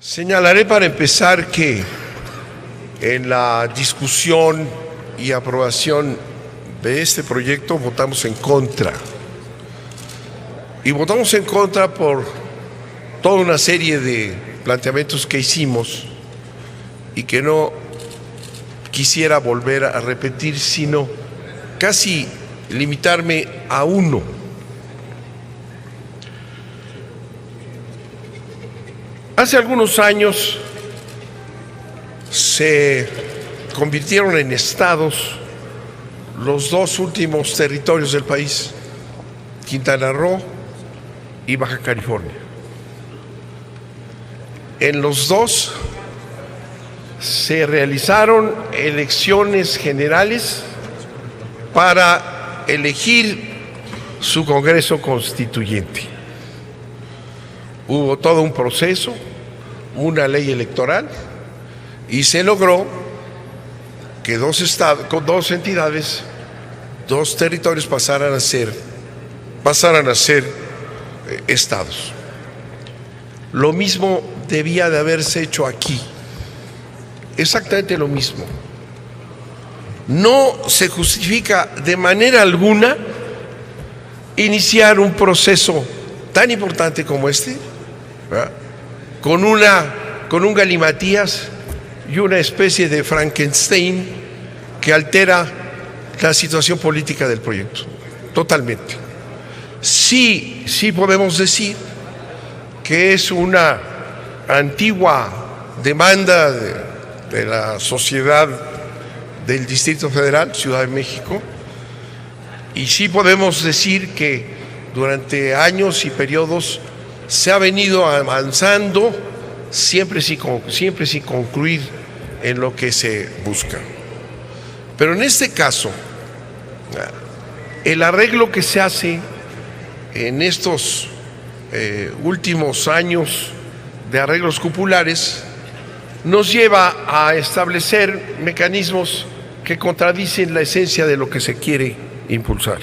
Señalaré para empezar que en la discusión y aprobación de este proyecto votamos en contra. Y votamos en contra por toda una serie de planteamientos que hicimos y que no quisiera volver a repetir, sino casi limitarme a uno. Hace algunos años se convirtieron en estados los dos últimos territorios del país, Quintana Roo y Baja California. En los dos se realizaron elecciones generales para elegir su Congreso Constituyente. Hubo todo un proceso, una ley electoral, y se logró que dos entidades, dos territorios pasaran a ser estados. Lo mismo debía de haberse hecho aquí, exactamente lo mismo. No se justifica de manera alguna iniciar un proceso tan importante como este, ¿verdad?, con un galimatías y una especie de Frankenstein que altera la situación política del proyecto, totalmente. Sí podemos decir que es una antigua demanda de la sociedad del Distrito Federal, Ciudad de México, y sí podemos decir que durante años y periodos se ha venido avanzando, siempre sin concluir en lo que se busca. Pero en este caso, el arreglo que se hace en estos últimos años de arreglos cupulares nos lleva a establecer mecanismos que contradicen la esencia de lo que se quiere impulsar.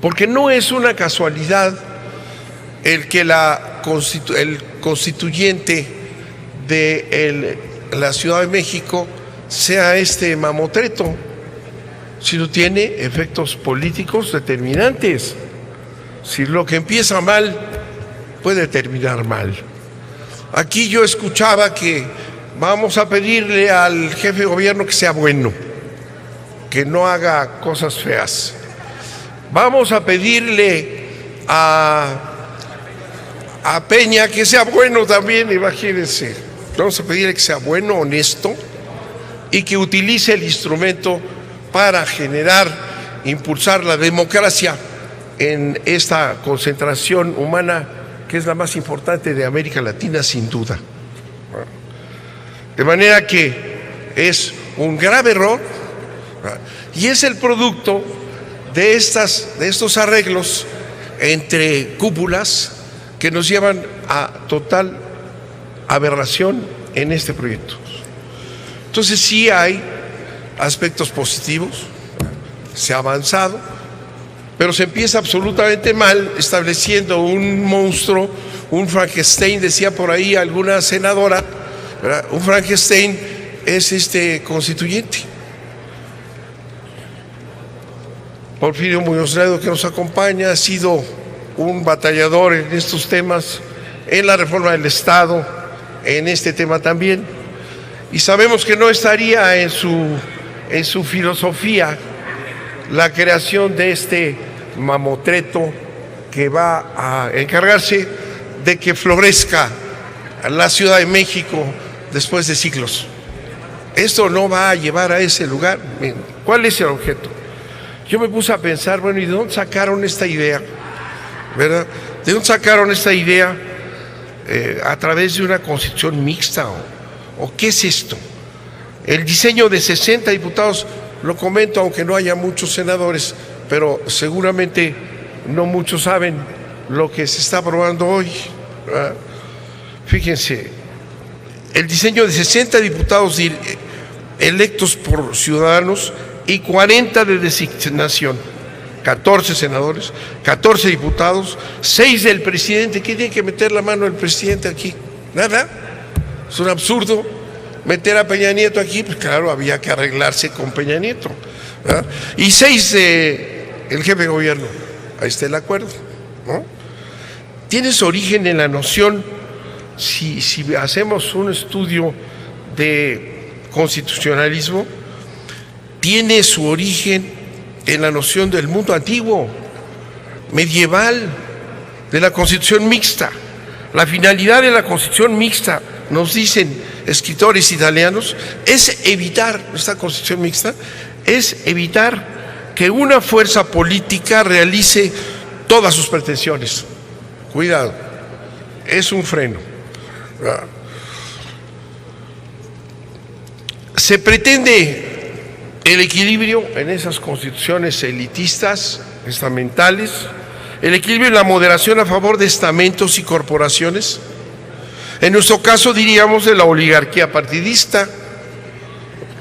Porque no es una casualidad el que el constituyente de la Ciudad de México sea este mamotreto, sino tiene efectos políticos determinantes. Si lo que empieza mal puede terminar mal. Aquí yo escuchaba que vamos a pedirle al jefe de gobierno que sea bueno, que no haga cosas feas. Vamos a pedirle a Peña que sea bueno también, imagínense. Vamos a pedirle que sea bueno, honesto y que utilice el instrumento para impulsar la democracia en esta concentración humana que es la más importante de América Latina, sin duda. De manera que es un grave error y es el producto de estos arreglos entre cúpulas que nos llevan a total aberración en este proyecto. Entonces sí hay aspectos positivos, se ha avanzado, pero se empieza absolutamente mal estableciendo un monstruo, un Frankenstein, decía por ahí alguna senadora, ¿verdad? Un Frankenstein es este constituyente. Porfirio Muñoz Ledo, que nos acompaña, ha sido un batallador en estos temas, en la reforma del Estado, en este tema también, y sabemos que no estaría en su filosofía la creación de este mamotreto que va a encargarse de que florezca la Ciudad de México después de siglos. Esto no va a llevar a ese lugar. ¿Cuál es el objeto? Yo me puse a pensar, bueno, ¿y de dónde sacaron esta idea? ¿Verdad? ¿De dónde sacaron esta idea? ¿A través de una constitución mixta? ¿O qué es esto? El diseño de 60 diputados, lo comento aunque no haya muchos senadores, pero seguramente no muchos saben lo que se está aprobando hoy, ¿verdad? Fíjense, el diseño de 60 diputados electos por ciudadanos y 40 de designación. 14 senadores, 14 diputados, 6 del presidente. ¿Quién tiene que meter la mano el presidente aquí? Nada. Es un absurdo meter a Peña Nieto aquí, pues claro, había que arreglarse con Peña Nieto, ¿verdad? Y 6, el jefe de gobierno. Ahí está el acuerdo, ¿no? Tiene su origen en la noción, si hacemos un estudio de constitucionalismo, tiene su origen en la noción del mundo antiguo, medieval, de la constitución mixta. La finalidad de la constitución mixta, nos dicen escritores italianos, es evitar, esta constitución mixta, es evitar que una fuerza política realice todas sus pretensiones. Cuidado, es un freno. Se pretende el equilibrio en esas constituciones elitistas, estamentales, el equilibrio y la moderación a favor de estamentos y corporaciones. En nuestro caso diríamos de la oligarquía partidista.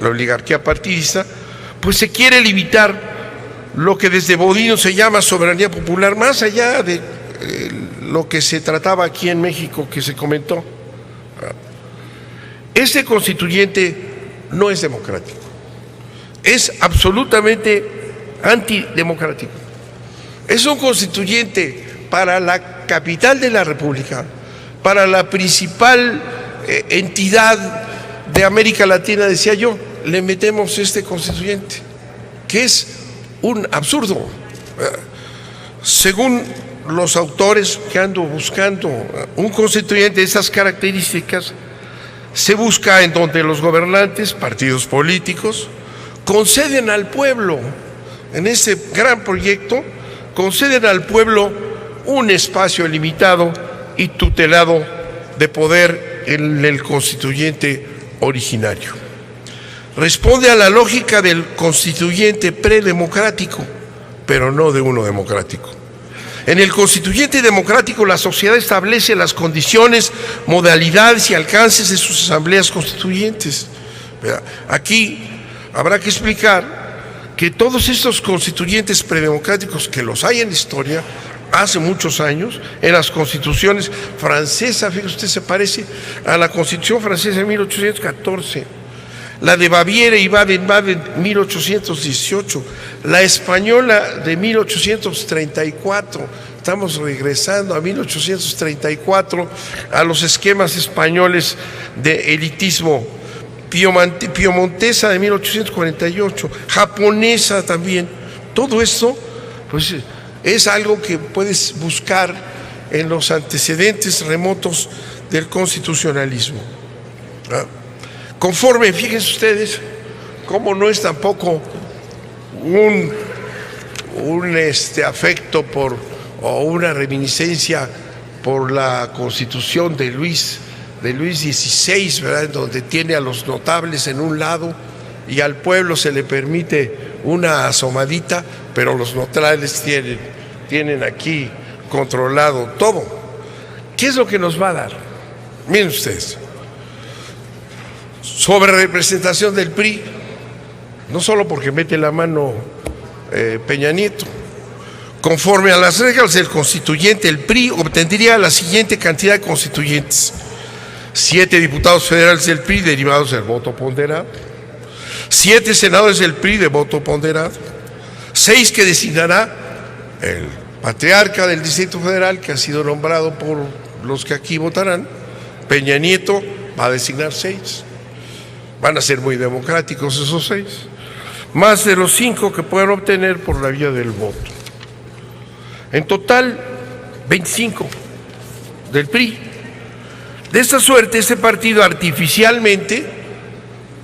La oligarquía partidista, pues se quiere limitar lo que desde Bodino se llama soberanía popular, más allá de lo que se trataba aquí en México, que se comentó. Este constituyente no es democrático, es absolutamente antidemocrático. Es un constituyente para la capital de la República, para la principal entidad de América Latina, decía yo, le metemos este constituyente, que es un absurdo. Según los autores que ando buscando un constituyente de estas características, se busca en donde los gobernantes, partidos políticos, conceden al pueblo, en este gran proyecto, conceden al pueblo un espacio limitado y tutelado de poder en el constituyente originario. Responde a la lógica del constituyente predemocrático, pero no de uno democrático. En el constituyente democrático, la sociedad establece las condiciones, modalidades y alcances de sus asambleas constituyentes. Aquí habrá que explicar que todos estos constituyentes predemocráticos, que los hay en la historia, hace muchos años, en las constituciones francesas, fíjese usted, se parece a la constitución francesa de 1814, la de Baviera y Baden-Baden 1818, la española de 1834, estamos regresando a 1834, a los esquemas españoles de elitismo, piemontesa de 1848, japonesa también. Todo esto, pues, es algo que puedes buscar en los antecedentes remotos del constitucionalismo. Conforme, fíjense ustedes, cómo no es tampoco un afecto por, o una reminiscencia por la Constitución de Luis XVI, ¿verdad?, en donde tiene a los notables en un lado y al pueblo se le permite una asomadita, pero los notables tienen aquí controlado todo. ¿Qué es lo que nos va a dar? Miren ustedes, sobre representación del PRI, no solo porque mete la mano Peña Nieto. Conforme a las reglas del constituyente, el PRI obtendría la siguiente cantidad de constituyentes: 7 diputados federales del PRI derivados del voto ponderado, 7 senadores del PRI de voto ponderado, 6 que designará el patriarca del Distrito Federal, que ha sido nombrado por los que aquí votarán. Peña Nieto va a designar 6. Van a ser muy democráticos esos 6, más de los 5 que puedan obtener por la vía del voto. En total, 25 del PRI. De esta suerte, este partido artificialmente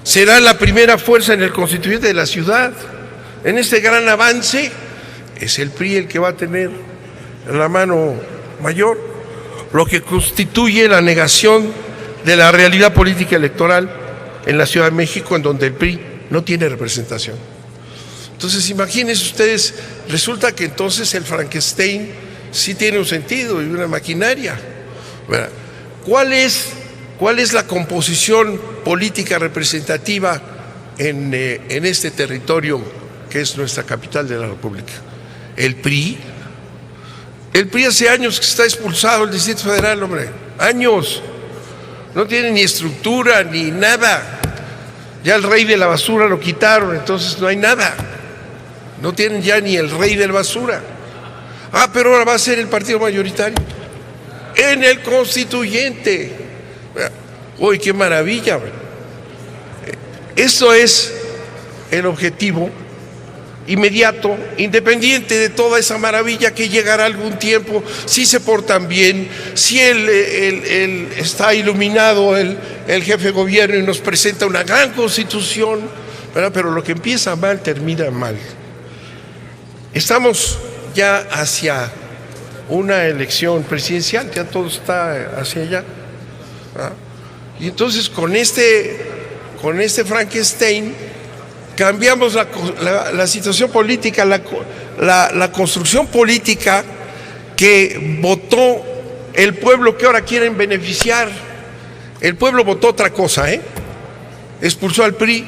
será la primera fuerza en el constituyente de la ciudad. En este gran avance, es el PRI el que va a tener la mano mayor, lo que constituye la negación de la realidad política electoral en la Ciudad de México, en donde el PRI no tiene representación. Entonces, imagínense ustedes, resulta que entonces el Frankenstein sí tiene un sentido y una maquinaria. ¿Cuál es la composición política representativa en este territorio que es nuestra capital de la República? El PRI. El PRI hace años que está expulsado del Distrito Federal, hombre, años. no tiene ni estructura ni nada. Ya el rey de la basura lo quitaron, entonces no hay nada. No tienen ya ni el rey de la basura. Ah, pero ahora va a ser el partido mayoritario en el constituyente. Uy, qué maravilla. Eso es el objetivo inmediato, independiente de toda esa maravilla que llegará algún tiempo, si se portan bien, si está iluminado el jefe de gobierno y nos presenta una gran constitución, ¿verdad? Pero lo que empieza mal termina mal. Estamos ya hacia una elección presidencial, ya todo está hacia allá, ¿verdad? Y entonces con este Frankenstein cambiamos la situación política, la construcción política que votó el pueblo que ahora quieren beneficiar. El pueblo votó otra cosa, expulsó al PRI,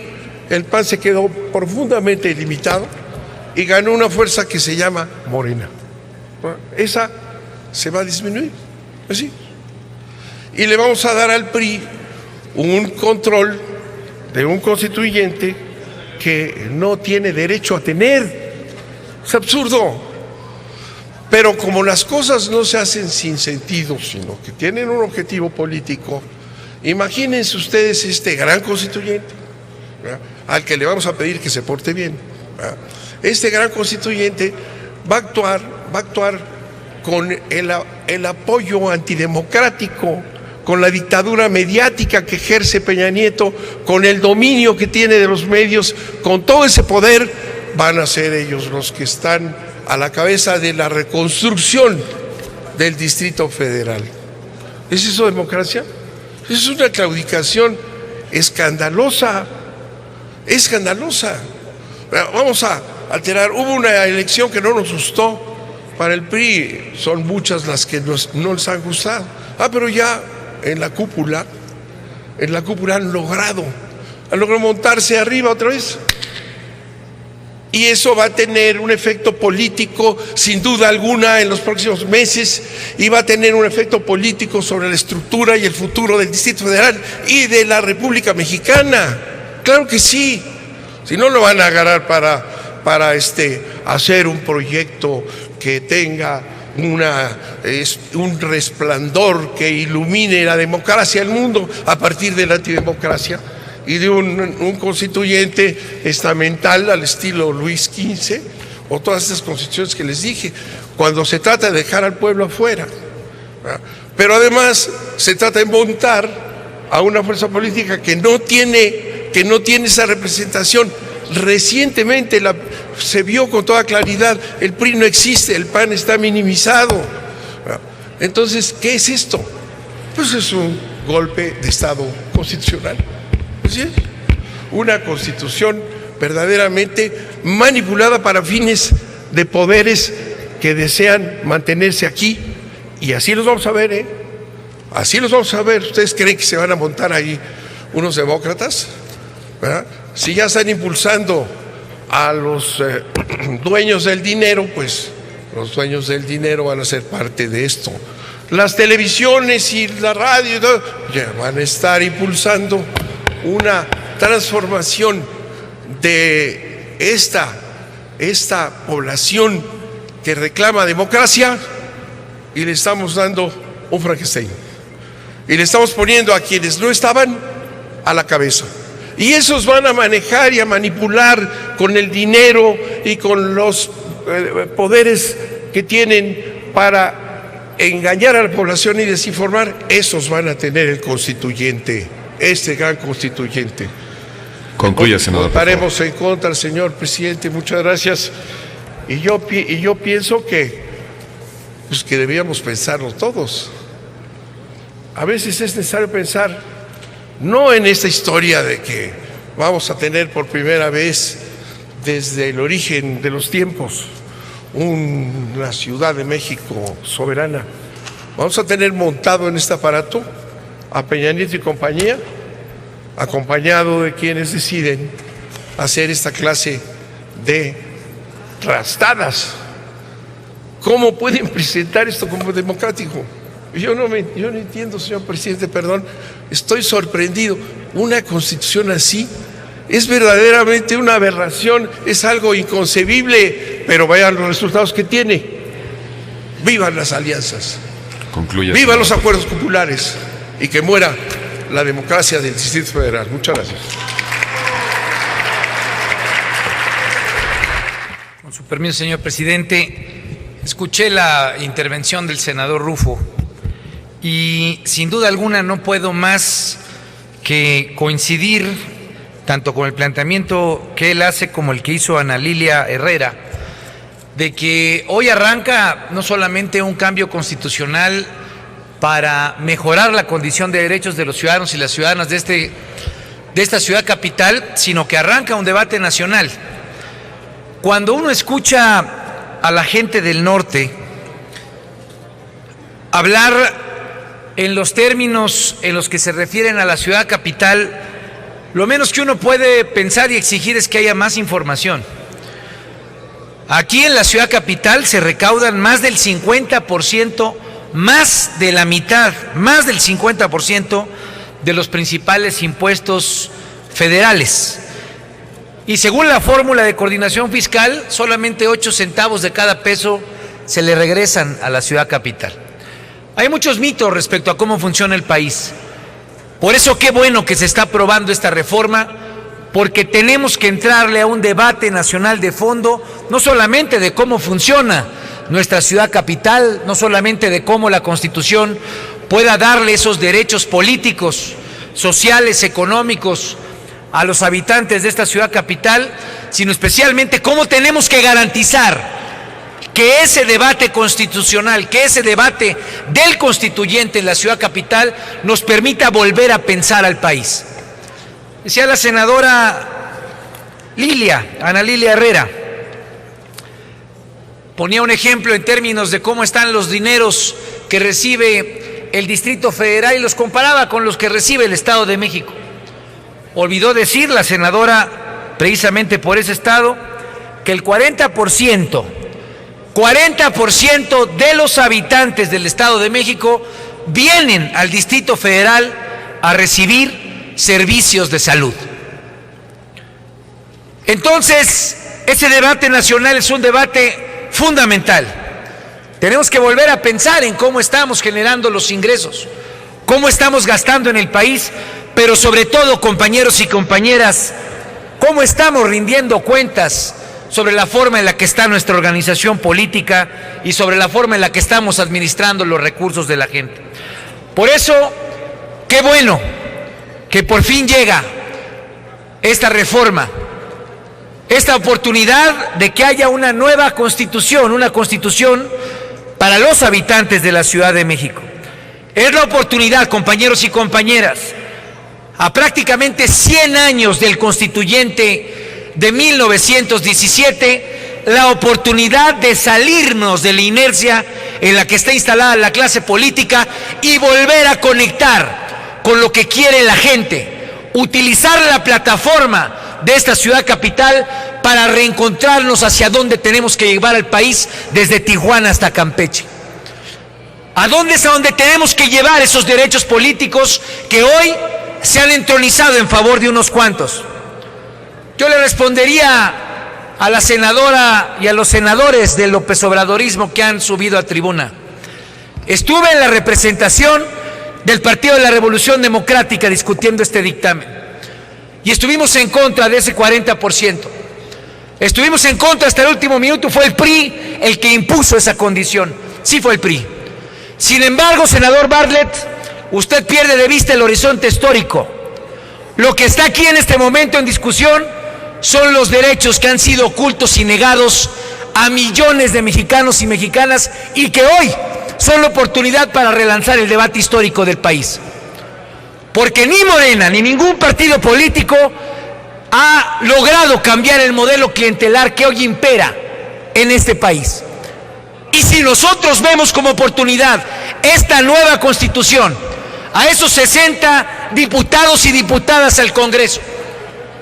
el PAN se quedó profundamente limitado y ganó una fuerza que se llama Morena. Esa se va a disminuir, así. Y le vamos a dar al PRI un control de un constituyente que no tiene derecho a tener. Es absurdo. Pero como las cosas no se hacen sin sentido, sino que tienen un objetivo político, imagínense ustedes este gran constituyente, ¿verdad?, al que le vamos a pedir que se porte bien, ¿verdad? Este gran constituyente va a actuar con el apoyo antidemocrático, con la dictadura mediática que ejerce Peña Nieto, con el dominio que tiene de los medios, con todo ese poder, van a ser ellos los que están a la cabeza de la reconstrucción del Distrito Federal. ¿Es eso democracia? Es una claudicación escandalosa, escandalosa. Vamos a alterar. Hubo una elección que no nos gustó para el PRI, son muchas las que no les han gustado. Pero ya en la cúpula han logrado montarse arriba otra vez. Y eso va a tener un efecto político, sin duda alguna, en los próximos meses, y va a tener un efecto político sobre la estructura y el futuro del Distrito Federal y de la República Mexicana. Claro que sí. Si no, lo van a agarrar para hacer un proyecto que tenga un resplandor que ilumine la democracia del mundo a partir de la antidemocracia y de un constituyente estamental al estilo Luis XV o todas estas constituciones que les dije, cuando se trata de dejar al pueblo afuera. Pero además se trata de montar a una fuerza política que no tiene esa representación. Recientemente se vio con toda claridad, el PRI no existe, el PAN está minimizado. Entonces, ¿qué es esto? Pues es un golpe de Estado constitucional. Así es. Una constitución verdaderamente manipulada para fines de poderes que desean mantenerse aquí. Y así los vamos a ver, Así los vamos a ver. ¿Ustedes creen que se van a montar ahí unos demócratas? ¿Verdad? Si ya están impulsando a los dueños del dinero, pues los dueños del dinero van a ser parte de esto. Las televisiones y la radio y todo, ya van a estar impulsando una transformación de esta población que reclama democracia, y le estamos dando un Frankenstein. Y le estamos poniendo a quienes no estaban a la cabeza. Y esos van a manejar y a manipular con el dinero y con los poderes que tienen para engañar a la población y desinformar. Esos van a tener el constituyente, este gran constituyente. Concluya, senador. Votaremos en contra, señor presidente. Muchas gracias. Y yo pienso que debíamos pensarlo todos. A veces es necesario pensar no en esta historia de que vamos a tener por primera vez desde el origen de los tiempos una Ciudad de México soberana. Vamos a tener montado en este aparato a Peña Nieto y compañía, acompañado de quienes deciden hacer esta clase de trastadas. ¿Cómo pueden presentar esto como democrático? Yo no entiendo, señor presidente, perdón, estoy sorprendido. Una constitución así es verdaderamente una aberración, es algo inconcebible, pero vean los resultados que tiene. Vivan las alianzas, Concluya. vivan los acuerdos populares y que muera la democracia del Distrito Federal. Muchas gracias. Con su permiso, señor presidente, escuché la intervención del senador Rufo y sin duda alguna no puedo más que coincidir tanto con el planteamiento que él hace como el que hizo Ana Lilia Herrera, de que hoy arranca no solamente un cambio constitucional para mejorar la condición de derechos de los ciudadanos y las ciudadanas de esta ciudad capital, sino que arranca un debate nacional. Cuando uno escucha a la gente del norte hablar en los términos en los que se refieren a la ciudad capital, lo menos que uno puede pensar y exigir es que haya más información. Aquí en la ciudad capital se recaudan más del 50%, más de la mitad, más del 50% de los principales impuestos federales. Y según la fórmula de coordinación fiscal, solamente 8 centavos de cada peso se le regresan a la ciudad capital. Hay muchos mitos respecto a cómo funciona el país. Por eso qué bueno que se está aprobando esta reforma, porque tenemos que entrarle a un debate nacional de fondo, no solamente de cómo funciona nuestra ciudad capital, no solamente de cómo la Constitución pueda darle esos derechos políticos, sociales, económicos a los habitantes de esta ciudad capital, sino especialmente cómo tenemos que garantizar que ese debate constitucional, que ese debate del constituyente en la ciudad capital nos permita volver a pensar al país. Decía la senadora Ana Lilia Herrera, ponía un ejemplo en términos de cómo están los dineros que recibe el Distrito Federal y los comparaba con los que recibe el Estado de México. Olvidó decir la senadora, precisamente por ese estado, que el 40% de los habitantes del Estado de México vienen al Distrito Federal a recibir servicios de salud. Entonces, ese debate nacional es un debate fundamental. Tenemos que volver a pensar en cómo estamos generando los ingresos, cómo estamos gastando en el país, pero sobre todo, compañeros y compañeras, cómo estamos rindiendo cuentas sobre la forma en la que está nuestra organización política y sobre la forma en la que estamos administrando los recursos de la gente. Por eso, qué bueno que por fin llega esta reforma, esta oportunidad de que haya una nueva constitución, una constitución para los habitantes de la Ciudad de México. Es la oportunidad, compañeros y compañeras, a prácticamente 100 años del constituyente de 1917, la oportunidad de salirnos de la inercia en la que está instalada la clase política y volver a conectar con lo que quiere la gente, utilizar la plataforma de esta ciudad capital para reencontrarnos hacia dónde tenemos que llevar al país desde Tijuana hasta Campeche. ¿A dónde es a donde tenemos que llevar esos derechos políticos que hoy se han entronizado en favor de unos cuantos? Yo le respondería a la senadora y a los senadores del López Obradorismo que han subido a tribuna. Estuve en la representación del Partido de la Revolución Democrática discutiendo este dictamen y estuvimos en contra de ese 40%. Estuvimos en contra hasta el último minuto. Fue el PRI el que impuso esa condición. Sí, fue el PRI. Sin embargo, senador Bartlett, usted pierde de vista el horizonte histórico. Lo que está aquí en este momento en discusión son los derechos que han sido ocultos y negados a millones de mexicanos y mexicanas y que hoy son la oportunidad para relanzar el debate histórico del país. Porque ni Morena ni ningún partido político ha logrado cambiar el modelo clientelar que hoy impera en este país. Y si nosotros vemos como oportunidad esta nueva constitución, a esos 60 diputados y diputadas al Congreso,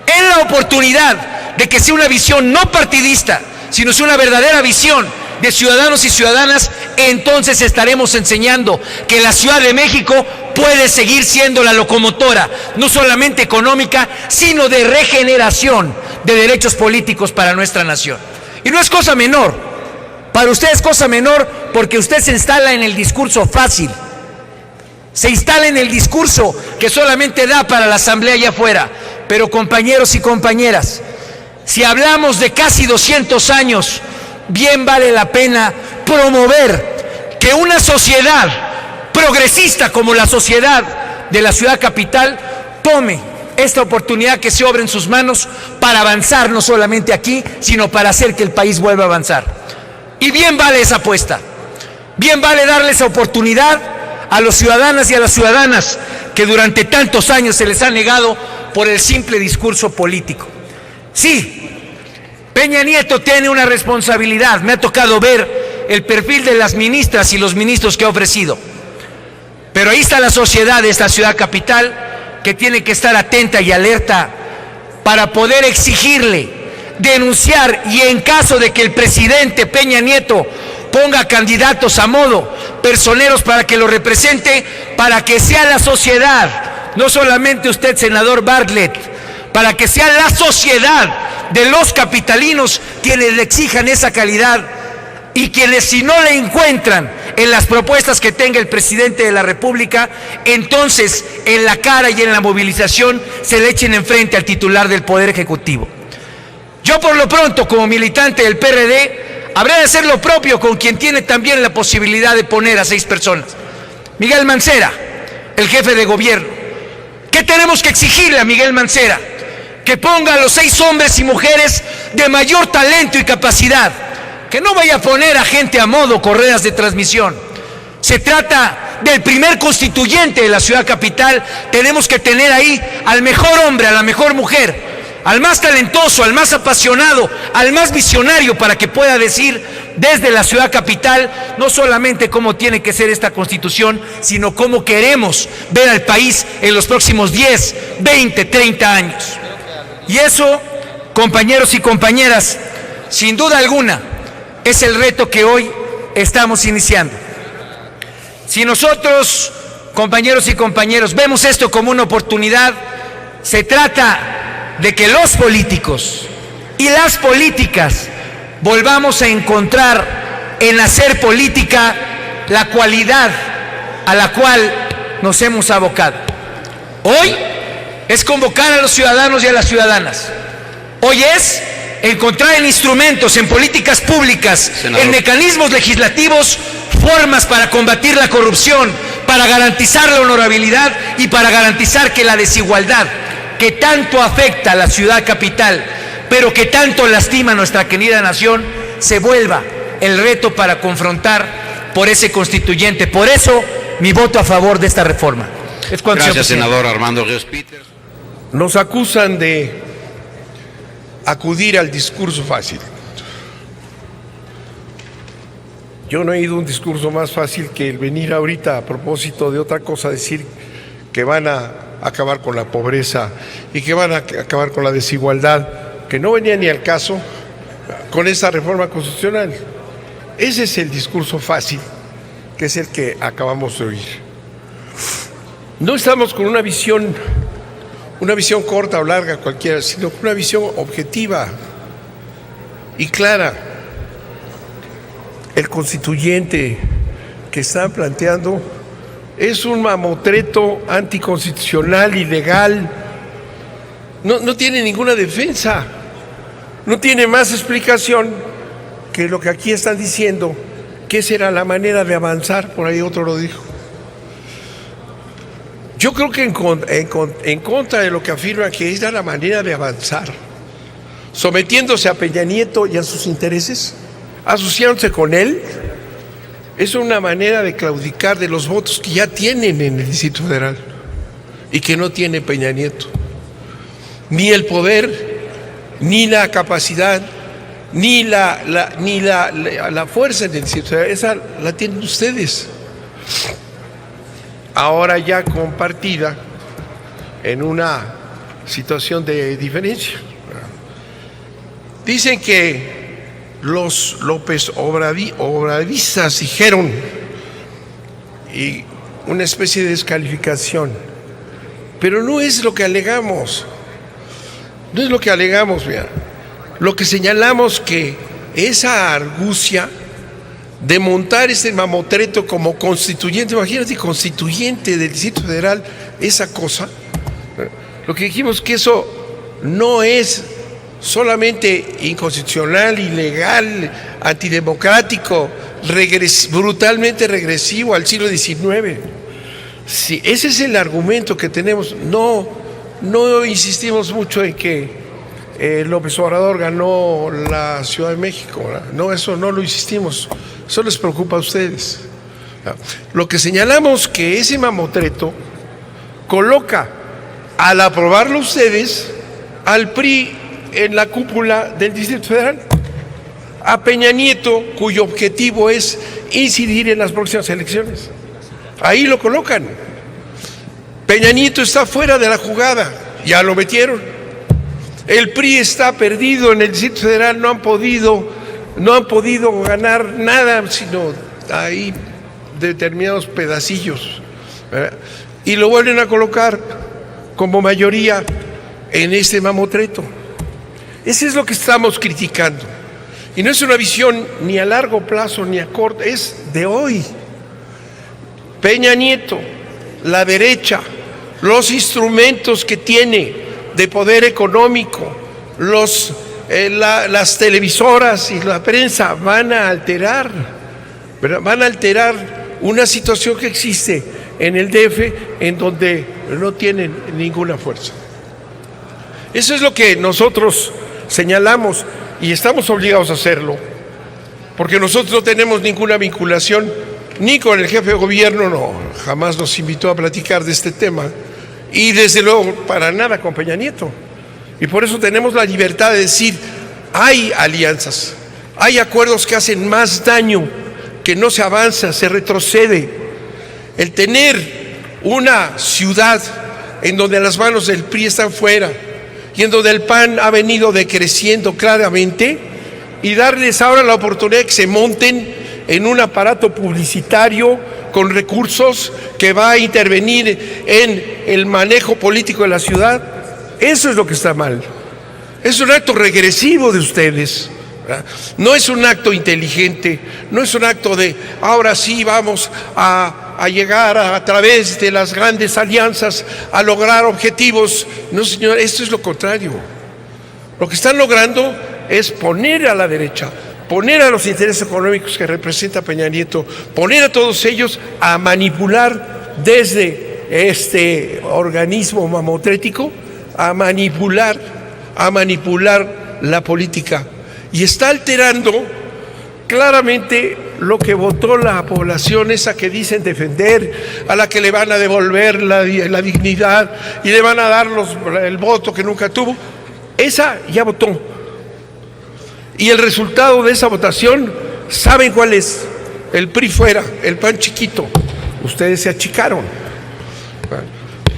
es la oportunidad de que sea una visión no partidista, sino sea una verdadera visión de ciudadanos y ciudadanas entonces estaremos enseñando que la Ciudad de México puede seguir siendo la locomotora, no solamente económica, sino de regeneración de derechos políticos para nuestra nación. Y no es cosa menor, para usted es cosa menor porque usted se instala en el discurso fácil, se instala en el discurso que solamente da para la asamblea allá afuera. Pero compañeros y compañeras, si hablamos de casi 200 años, bien vale la pena promover que una sociedad progresista como la sociedad de la ciudad capital tome esta oportunidad que se obra en sus manos para avanzar no solamente aquí, sino para hacer que el país vuelva a avanzar. Y bien vale esa apuesta, bien vale darle esa oportunidad a los ciudadanas y a las ciudadanas que durante tantos años se les ha negado por el simple discurso político. Sí, Peña Nieto tiene una responsabilidad. Me ha tocado ver el perfil de las ministras y los ministros que ha ofrecido. Pero ahí está la sociedad de esta ciudad capital que tiene que estar atenta y alerta para poder exigirle, denunciar y en caso de que el presidente Peña Nieto ponga candidatos a modo, personeros para que lo represente, para que sea la sociedad, no solamente usted, senador Bartlett, para que sea la sociedad de los capitalinos quienes le exijan esa calidad y quienes si no le encuentran en las propuestas que tenga el presidente de la República, entonces en la cara y en la movilización se le echen enfrente al titular del Poder Ejecutivo. Yo por lo pronto, como militante del PRD, habrá de hacer lo propio con quien tiene también la posibilidad de poner a 6 personas. Miguel Mancera, el jefe de gobierno. ¿Qué tenemos que exigirle a Miguel Mancera? Que ponga a los 6 hombres y mujeres de mayor talento y capacidad. Que no vaya a poner a gente a modo correas de transmisión. Se trata del primer constituyente de la ciudad capital. Tenemos que tener ahí al mejor hombre, a la mejor mujer, al más talentoso, al más apasionado, al más visionario, para que pueda decir desde la ciudad capital no solamente cómo tiene que ser esta constitución, sino cómo queremos ver al país en los próximos 10, 20, 30 años. Y eso, compañeros y compañeras, sin duda alguna, es el reto que hoy estamos iniciando. Si nosotros, compañeros y compañeros, vemos esto como una oportunidad, se trata de que los políticos y las políticas volvamos a encontrar en hacer política la cualidad a la cual nos hemos abocado. Hoy es convocar a los ciudadanos y a las ciudadanas. Hoy es encontrar en instrumentos, en políticas públicas, en mecanismos legislativos, formas para combatir la corrupción, para garantizar la honorabilidad y para garantizar que la desigualdad que tanto afecta a la ciudad capital, pero que tanto lastima a nuestra querida nación, se vuelva el reto para confrontar por ese constituyente. Por eso, mi voto a favor de esta reforma. Gracias, senador Armando Ríos Peters. Nos acusan de acudir al discurso fácil. Yo no he ido a un discurso más fácil que el venir ahorita a propósito de otra cosa, decir que van a acabar con la pobreza y que van a acabar con la desigualdad, que no venía ni al caso con esta reforma constitucional. Ese es el discurso fácil, que es el que acabamos de oír. No estamos con una visión corta o larga cualquiera, sino con una visión objetiva y clara. El constituyente que están planteando es un mamotreto anticonstitucional, ilegal. No tiene ninguna defensa, no tiene más explicación que lo que aquí están diciendo, que esa era la manera de avanzar. Por ahí otro lo dijo. Yo creo que en contra de lo que afirma que es la manera de avanzar, sometiéndose a Peña Nieto y a sus intereses, asociándose con él, es una manera de claudicar de los votos que ya tienen en el Distrito Federal y que no tiene Peña Nieto. Ni el poder, ni la capacidad, ni la fuerza en el Distrito Federal. Esa la tienen ustedes. Ahora ya compartida en una situación de diferencia. Dicen que los López Obradoristas dijeron, y una especie de descalificación, pero no es lo que alegamos, no es lo que alegamos, mira. Lo que señalamos que esa argucia de montar este mamotreto como constituyente, imagínate, constituyente del Distrito Federal, esa cosa, lo que dijimos que eso no es solamente inconstitucional, ilegal, antidemocrático, brutalmente regresivo al siglo XIX. Sí, ese es el argumento que tenemos. No insistimos mucho en que López Obrador ganó la Ciudad de México, ¿verdad? No, eso no lo insistimos. Eso les preocupa a ustedes. Lo que señalamos que ese mamotreto coloca, al aprobarlo ustedes, al PRI en la cúpula del Distrito Federal, a Peña Nieto, cuyo objetivo es incidir en las próximas elecciones. Ahí lo colocan. Peña Nieto está fuera de la jugada, ya lo metieron. El PRI está perdido en el Distrito Federal, no han podido ganar nada, sino ahí determinados pedacillos, ¿verdad? Y lo vuelven a colocar como mayoría en este mamotreto. Eso es lo que estamos criticando. Y no es una visión ni a largo plazo ni a corto, es de hoy. Peña Nieto, la derecha, los instrumentos que tiene de poder económico, las televisoras y la prensa van a alterar, ¿verdad? Van a alterar una situación que existe en el DF en donde no tienen ninguna fuerza. Eso es lo que nosotros señalamos y estamos obligados a hacerlo, porque nosotros no tenemos ninguna vinculación ni con el jefe de gobierno, no, jamás nos invitó a platicar de este tema, y desde luego para nada con Peña Nieto. Y por eso tenemos la libertad de decir, hay alianzas, hay acuerdos que hacen más daño, que no se avanza, se retrocede. El tener una ciudad en donde las manos del PRI están fuera y en donde el PAN ha venido decreciendo claramente, y darles ahora la oportunidad de que se monten en un aparato publicitario con recursos que va a intervenir en el manejo político de la ciudad, eso es lo que está mal. Es un acto regresivo de ustedes, ¿verdad? No es un acto inteligente, no es un acto de ahora sí vamos a llegar a través de las grandes alianzas a lograr objetivos. No, señor, esto es lo contrario. Lo que están logrando es poner a la derecha, poner a los intereses económicos que representa Peña Nieto, poner a todos ellos a manipular desde este organismo mamotrético, a manipular la política, y está alterando claramente lo que votó la población, esa que dicen defender, a la que le van a devolver la dignidad y le van a dar el voto que nunca tuvo. Esa ya votó. Y el resultado de esa votación, ¿saben cuál es? El PRI fuera, el PAN chiquito. Ustedes se achicaron.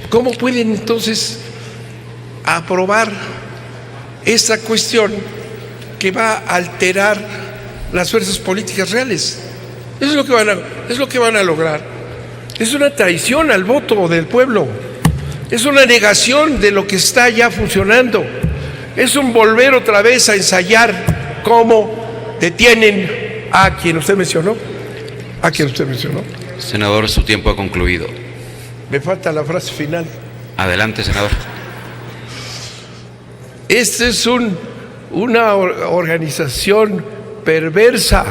¿Cómo pueden entonces aprobar esta cuestión que va a alterar las fuerzas políticas reales? Eso es lo que van a lograr. Es una traición al voto del pueblo. Es una negación de lo que está ya funcionando. Es un volver otra vez a ensayar cómo detienen a quien usted mencionó. Senador, su tiempo ha concluido. Me falta la frase final. Adelante, senador. Esta es una organización perversa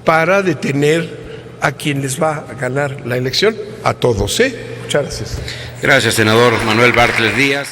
para detener a quien les va a ganar la elección, a todos, ¿eh? Muchas gracias. Gracias, senador Manuel Bartlett Díaz.